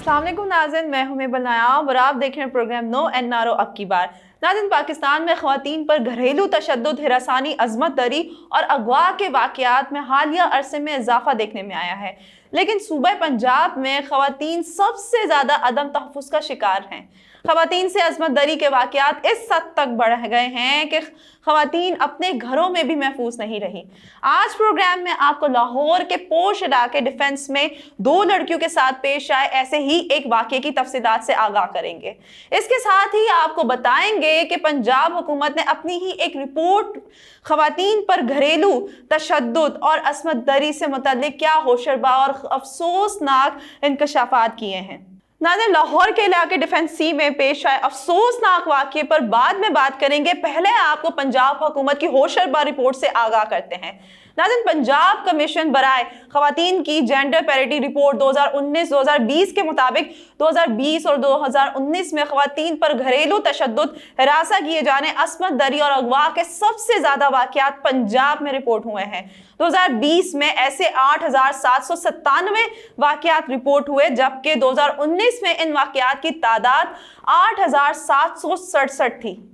अस्सलाम वालेकुम नाज़रीन, मैं हूं मेबल नायाब और आप देख रहे हैं प्रोग्राम नो एनआरओ अब की बार। नाज़रीन, पाकिस्तान में ख़वातीन पर घरेलू तशद्दुद, हिरासानी, अज़मत दरी और अगवा के वाक़यात में हालिया अरसे में इजाफा देखने में आया है। लेकिन सूबे पंजाब में ख़वातीन सबसे ज़्यादा अदम तहफ़्फ़ुज़ का शिकार हैं। ख़वातीन से अज़मत दरी के वाक़यात इस हद तक बढ़ गए हैं कि ख़वातीन अपने घरों में भी महफूज नहीं रही। आज प्रोग्राम में आपको लाहौर के पोश इलाके डिफेंस में 2 लड़कियों के साथ पेश आए ऐसे ही एक वाक़ये की तफसीलात से आगाह करेंगे। इसके साथ ही आपको बताएंगे कि पंजाब हुकूमत ने अपनी ही एक रिपोर्ट ख़वातीन पर घरेलू तशद्दुद और अज़मत दरी से मुतल्लिक क्या होशरबा और अफसोसनाक इंकशाफात किए हैं। नाज़रीन, लाहौर के इलाके डिफेंस सी में पेश आए अफसोसनाक वाक़ये पर बाद में बात करेंगे। पहले आपको पंजाब हुकूमत की होशरबा रिपोर्ट से आगाह करते हैं। नाज़रीन, पंजाब कमीशन बराए ख़वातीन की जेंडर पैरिटी रिपोर्ट 2019-2020 के मुताबिक 2020 और 2019 में ख़वातीन पर घरेलू तशद्दुद, हिरासा किए जाने, अज़मत दरी और अगवा के सबसे ज़्यादा वाक़यात पंजाब में रिपोर्ट हुए हैं। 2020 में ऐसे 8,797 वाक़यात रिपोर्ट हुए, जबकि 2019 में इन वाक़यात की तादाद 8,767 थी।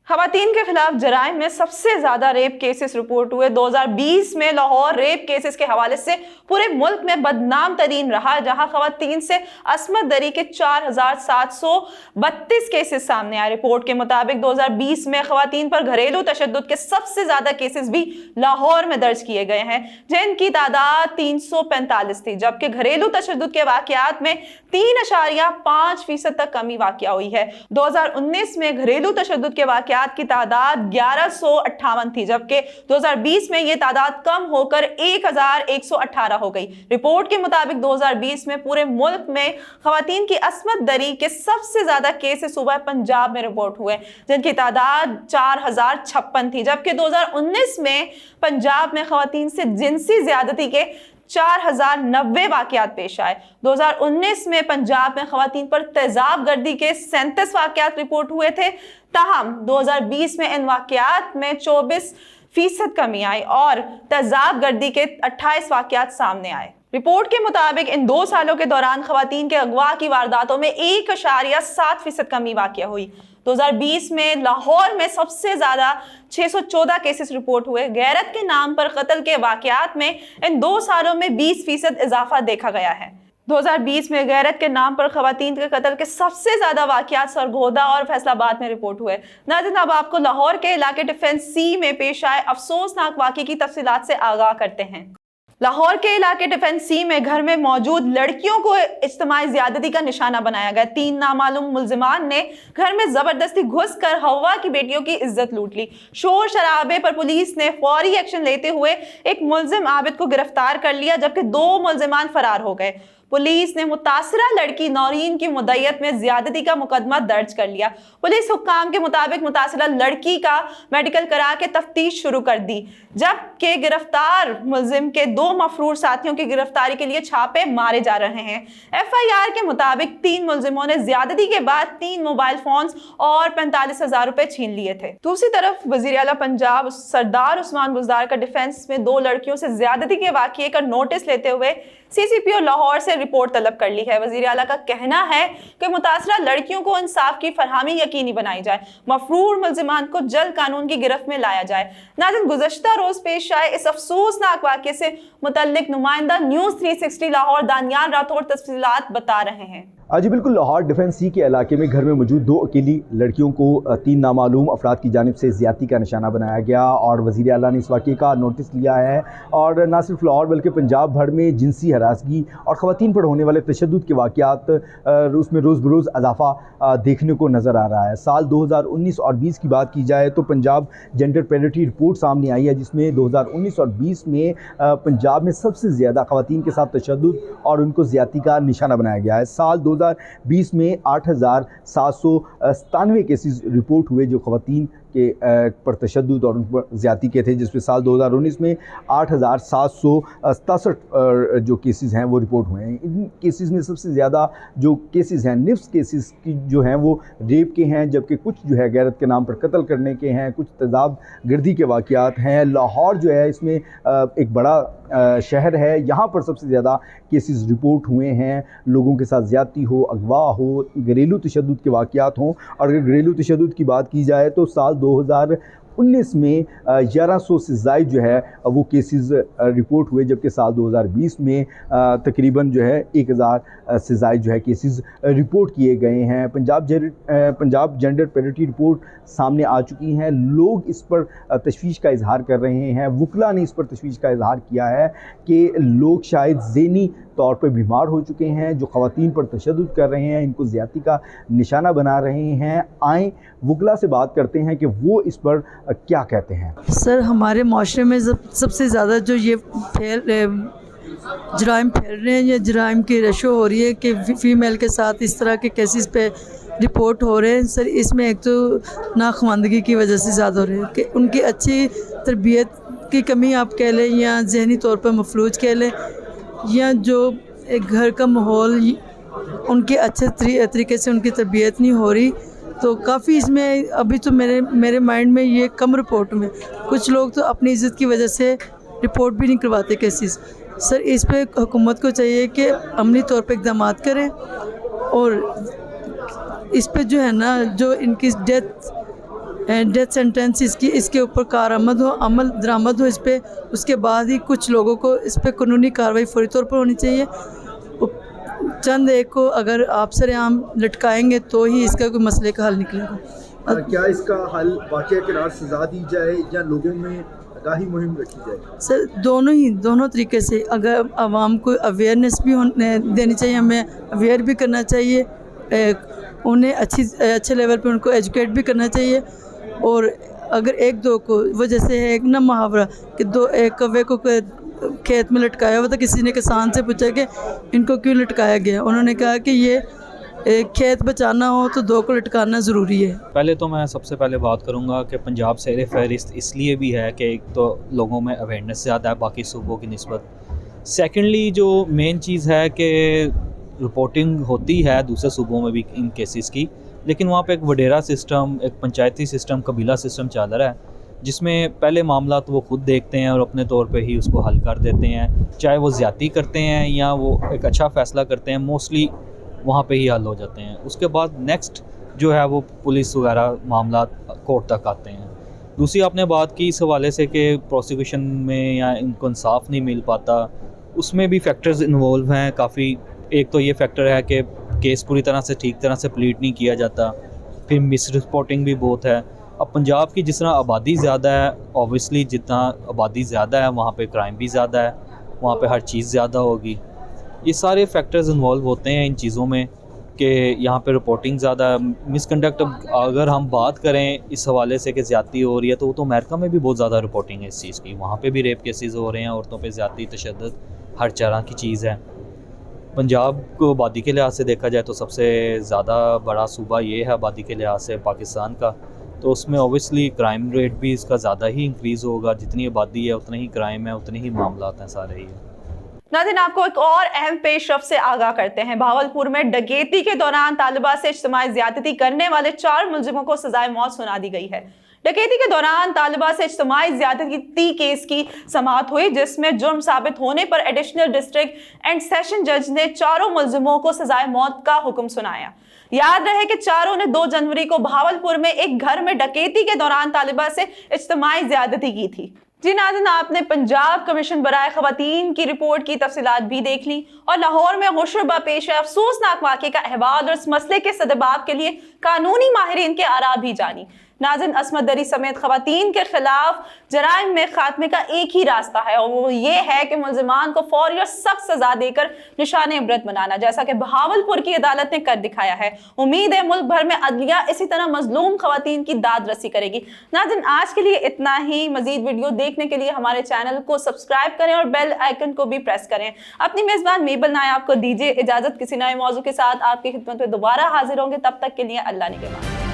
ख़वातीन के खिलाफ जराइम में सबसे ज़्यादा रेप केसेस रिपोर्ट हुए। 2020 में लाहौर रेप केसेस के हवाले से पूरे मुल्क में बदनाम तरीन रहा, जहां ख़वातीन से अज़मत दरी के 4,732 केसेस सामने आए। रिपोर्ट के मुताबिक 2020 में ख़वातीन पर घरेलू तशद्दुद के सबसे ज़्यादा केसेस भी लाहौर में दर्ज किए गए हैं, जिनकी तादाद 345 थी, जबकि घरेलू तशद्दुद के वाक़यात में 3.5% तक कमी वाक़या हुई है। 2019 में घरेलू तशद्दुद के वाक़यात की तादाद 1158 थी, जबकि 2020 में यह तादाद कम होकर 1118 हो गई। रिपोर्ट के मुताबिक 2020 में पूरे मुल्क में ख़वातीन की अज़मत दरी के सबसे ज्यादा केसेस सूबा पंजाब में रिपोर्ट हुए, जिनकी तादाद 4056 थी, जबकि 2019 में पंजाब में ख़वातीन से जिनसी ज्यादती के 4090 वाक़यात पेश आए। 2019 में पंजाब में ख़वातीन पर तेज़ाब गर्दी के 37 वाक़यात रिपोर्ट हुए थे। ताहम 2020 में इन वाक़यात में 24% कमी आई और तेज़ाब गर्दी के 28 वाक़यात सामने आए। रिपोर्ट के मुताबिक इन 2 सालों के दौरान ख़वातीन के अगवा की वारदातों में 1.7% कमी वाक़या हुई। 2020 में लाहौर में सबसे ज़्यादा 614 केसेस रिपोर्ट हुए। गैरत के नाम पर कत्ल के वाक़यात में इन 2 सालों में 20% इजाफा देखा गया है। 2020 में गैरत के नाम पर ख़वातीन के कत्ल के सबसे ज़्यादा वाक़यात सरगोदा और फैसलाबाद में रिपोर्ट हुए। नाज़रीन, अब आपको लाहौर के इलाके डिफेंस सी में पेश आए अफसोसनाक वाक़ये की तफसीलात से आगाह करते हैं। लाहौर के इलाके डिफेंस सी में घर में मौजूद लड़कियों को इज्तिमाई ज़्यादती का निशाना बनाया गया। 3 नामालूम मुल्ज़िमान ने घर में ज़बरदस्ती घुसकर हवा की बेटियों की इज्जत लूट ली। शोर शराबे पर पुलिस ने फौरी एक्शन लेते हुए एक मुल्ज़िम आबिद को गिरफ्तार कर लिया, जबकि 2 मुल्ज़िमान फरार हो गए। पुलिस ने मुतासरा लड़की नौरीन की मुद्दत में ज्यादती का मुकदमा दर्ज कर लिया। पुलिस हुक्काम के मुताबिक मुतासरा लड़की का मेडिकल करा के तफ्तीश शुरू कर दी, जबकि गिरफ्तार मुल्जिम के 2 मफरूर साथियों की गिरफ्तारी के लिए छापे मारे जा रहे हैं। FIR के मुताबिक 3 मुल्जिमों ने ज्यादती के बाद 3 मोबाइल फोन्स और 45,000 रुपए छीन लिए थे। दूसरी तरफ वज़ीर आला पंजाब सरदार उस्मान बुज़दार का डिफेंस में 2 लड़कियों से ज्यादती के वाक़ये का नोटिस लेते हुए CCPO लाहौर से रिपोर्ट तलब कर ली है। वज़ीर आला का कहना है कि मुतासरा लड़कियों को इंसाफ की फरहमी यकीनी बनाई जाए, मफरूर मुल्ज़िमान को जल्द कानून की गिरफ्त में लाया जाए। नाज़रीन, गुज़श्ता रोज पेश आए इस अफसोसनाक वाक़ये से मुतल्लिक नुमाइंदा न्यूज़ 360 लाहौर दानियाल राठौर तफसीलात बता रहे हैं। जी बिल्कुल, लाहौर डिफेंस सी के इलाके में घर में मौजूद 2 अकेली लड़कियों को 3 नामालूम अफराद की जानिब से ज़्यादती का निशाना बनाया गया और वज़ीर आला ने इस वाक़ये का नोटिस लिया है और न सिर्फ लाहौर बल्कि पंजाब भर में जिनसी हरासगी और ख़वातीन पर होने वाले तशद्दुद के वाक़यात उसमें रोज़ बरोज़ इजाफ़ा देखने को नज़र आ रहा है। साल 2019 और 20 की बात की जाए तो पंजाब जेंडर पैरिटी रिपोर्ट सामने आई है, जिसमें 2019 और 20 में पंजाब में सबसे ज़्यादा ख़वातीन के साथ तशद्दुद और उनको ज़्यादती का निशाना बनाया गया है। साल 2020 में 8,797 केसेस रिपोर्ट हुए जो ख़वातीन के पर तशद्दुद और उन पर ज़्यादती के थे, जिसमें साल 2019 में 8,767 जो केसेस हैं वो रिपोर्ट हुए हैं। इन केसेस में सबसे ज़्यादा जो केसेस हैं निफ्स केसेस की जो हैं वो रेप के हैं, जबकि कुछ जो है गैरत के नाम पर कत्ल करने के हैं, कुछ तेज़ाब गर्दी के वाक़यात हैं। लाहौर जो है इसमें एक बड़ा शहर है, यहाँ पर सबसे ज़्यादा केसेस रिपोर्ट हुए हैं। लोगों के साथ ज़्यादती हो, अगवा हो, घरेलू तशद्दुद के वाक़यात हों। और अगर घरेलू तशद्दुद की बात की जाए तो साल 2019 में 1100 से ज़ायद जो है वो केसेस रिपोर्ट हुए, जबकि साल 2020 में तकरीबन जो है 1000 से ज़ायद जो है केसेस रिपोर्ट किए गए हैं। पंजाब जेंडर पैरिटी रिपोर्ट सामने आ चुकी हैं। लोग इस पर तशवीश का इजहार कर रहे हैं। वकला ने इस पर तशवीश का इजहार किया है कि लोग शायद ज़हनी तौर पर बीमार हो चुके हैं, जो ख़वातीन पर तशद्दुद कर रहे हैं, इनको ज़्यादती का निशाना बना रहे हैं। आएँ वकला से बात करते हैं कि वो इस पर क्या कहते हैं। सर, हमारे माशरे में सबसे ज़्यादा जो ये जराइम फैल रहे हैं या जराइम की रशो हो रही है कि फ़ीमेल के साथ इस तरह के केसेस पे रिपोर्ट हो रहे हैं सर, इसमें एक तो नाखवानदगी की वजह से ज़्यादा हो रहे हैं कि उनकी अच्छी तरबियत की कमी आप कह लें, या जहनी तौर पर मफलूज कह लें, या जो एक घर का माहौल उनके अच्छे तरीके से उनकी तरबियत नहीं हो रही। तो काफ़ी इसमें अभी तो मेरे माइंड में ये कम रिपोर्ट में कुछ लोग तो अपनी इज़्ज़त की वजह से रिपोर्ट भी नहीं करवाते केसेस। सर, इस पे हुकूमत को चाहिए कि अमली तौर पे इक़दाम करें और इस पे जो है ना, जो इनकी डेथ सेंटेंस इसके ऊपर कारआमद हो, अमल दरामद हो इस पे। उसके बाद ही कुछ लोगों को इस पे कानूनी कार्रवाई फौरी तौर पर होनी चाहिए। चंद एक को अगर आप सरेआम लटकाएंगे तो ही इसका कोई मसले का हल निकलेगा। क्या इसका हल वाक़या करार सज़ा दी जाए या लोगों में आगाही मुहिम रखी जाए? सर, दोनों तरीके से। अगर आवाम को अवेयरनेस भी देनी चाहिए, हमें अवेयर भी करना चाहिए, उन्हें अच्छे लेवल पे उनको एजुकेट भी करना चाहिए। और अगर एक दो को, वो जैसे है एक ना मुहावरा कि एक कौवे को खेत में लटकाया हुआ था, किसी ने किसान से पूछा कि इनको क्यों लटकाया गया, उन्होंने कहा कि ये खेत बचाना हो तो दो को लटकाना ज़रूरी है। पहले तो मैं सबसे पहले बात करूंगा कि पंजाब सैर फहरिस्त इसलिए भी है कि एक तो लोगों में अवेयरनेस ज़्यादा है बाकी सूबों की निस्बत। सेकेंडली जो मेन चीज़ है कि रिपोर्टिंग होती है दूसरे सूबों में भी इन केसेस की, लेकिन वहाँ पे एक वडेरा सिस्टम, एक पंचायती सिस्टम, कबीला सिस्टम चल रहा है, जिसमें पहले मामला तो वो खुद देखते हैं और अपने तौर पे ही उसको हल कर देते हैं। चाहे वो ज़्यादती करते हैं या वो एक अच्छा फ़ैसला करते हैं, मोस्टली वहाँ पे ही हल हो जाते हैं। उसके बाद नेक्स्ट जो है वो पुलिस वगैरह मामला कोर्ट तक आते हैं। दूसरी आपने बात की इस हवाले से कि प्रोसिक्यूशन में या इनको इंसाफ नहीं मिल पाता, उसमें भी फैक्टर्स इन्वॉल्व हैं काफ़ी। एक तो ये फैक्टर है कि केस पूरी तरह से ठीक तरह से प्लीट नहीं किया जाता, फिर मिस रिपोर्टिंग भी बहुत है। अब पंजाब की जिस तरह आबादी ज़्यादा है, ऑब्वियसली जितना आबादी ज़्यादा है वहाँ पे क्राइम भी ज़्यादा है, वहाँ पे हर चीज़ ज़्यादा होगी। ये सारे फैक्टर्स इन्वॉल्व होते हैं इन चीज़ों में कि यहाँ पे रिपोर्टिंग ज़्यादा मिसकंडक्ट। अगर हम बात करें इस हवाले से कि ज़्यादती हो रही है तो वो तो अमेरिका में भी बहुत ज़्यादा रिपोर्टिंग है इस चीज़ की, वहाँ पे भी रेप केसेस हो रहे हैं, औरतों पे ज़्यादती, तशद्दुद हर तरह की चीज़ है। पंजाब को आबादी के लिहाज से देखा जाए तो सबसे ज़्यादा बड़ा सूबा ये है आबादी के लिहाज से पाकिस्तान का, तो उसमें ओबियसली क्राइम रेट भी इसका ज़्यादा ही इंक्रीज़ होगा। जितनी आबादी है उतनी ही क्राइम है, उतने ही मामला हैं सारे ही। नाज़रीन, आपको एक और अहम पेशरफ से आगाह करते हैं। भावलपुर में डकैती के दौरान तालिबा से इज्तिमाई ज़्यादती करने वाले 4 मुलजिमों को सजाए मौत सुना दी गई है। डकैती के दौरान तालिबा से इज्तिमाई ज़्यादती केस की समाअत हुई, जिसमें जुर्म साबित होने पर एडिशनल डिस्ट्रिक्ट एंड सेशन जज ने 4 मुलजिमों को सजाए मौत का हुक्म सुनाया। याद रहे कि 4 ने 2 जनवरी को भावलपुर में एक घर में डकैती के दौरान तालिबा से इज्तिमाई ज़्यादती की थी। जी नाज़रीन, आपने पंजाब कमीशन बराए ख़वातीन की रिपोर्ट की तफसीलात भी देख ली और लाहौर में होशरुबा पेश है अफसोसनाक वाक़े का अहवाल और इस मसले के सदबाब के लिए कानूनी माहिरीन के आरा भी जानी। नाज़रीन, अस्मत दरी समेत ख़वातीन के खिलाफ जराइम में खात्मे का एक ही रास्ता है और वो ये है कि मुल्ज़िमान को फौरी और सख्त सजा देकर निशान इबरत बनाना, जैसा कि बहावलपुर की अदालत ने कर दिखाया है। उम्मीद है मुल्क भर में अदलिया इसी तरह मजलूम ख़वातीन की दाद रसी करेगी। नाज़रीन, आज के लिए इतना ही। मजीद वीडियो देखने के लिए हमारे चैनल को सब्सक्राइब करें और बेल आइकन को भी प्रेस करें। अपनी मेज़बान मेबल नायाब को दीजिए इजाज़त। किसी नए मौजू के साथ आपकी खिदमत में दोबारा हाजिर होंगे, तब तक के लिए अल्लाह निगहबान।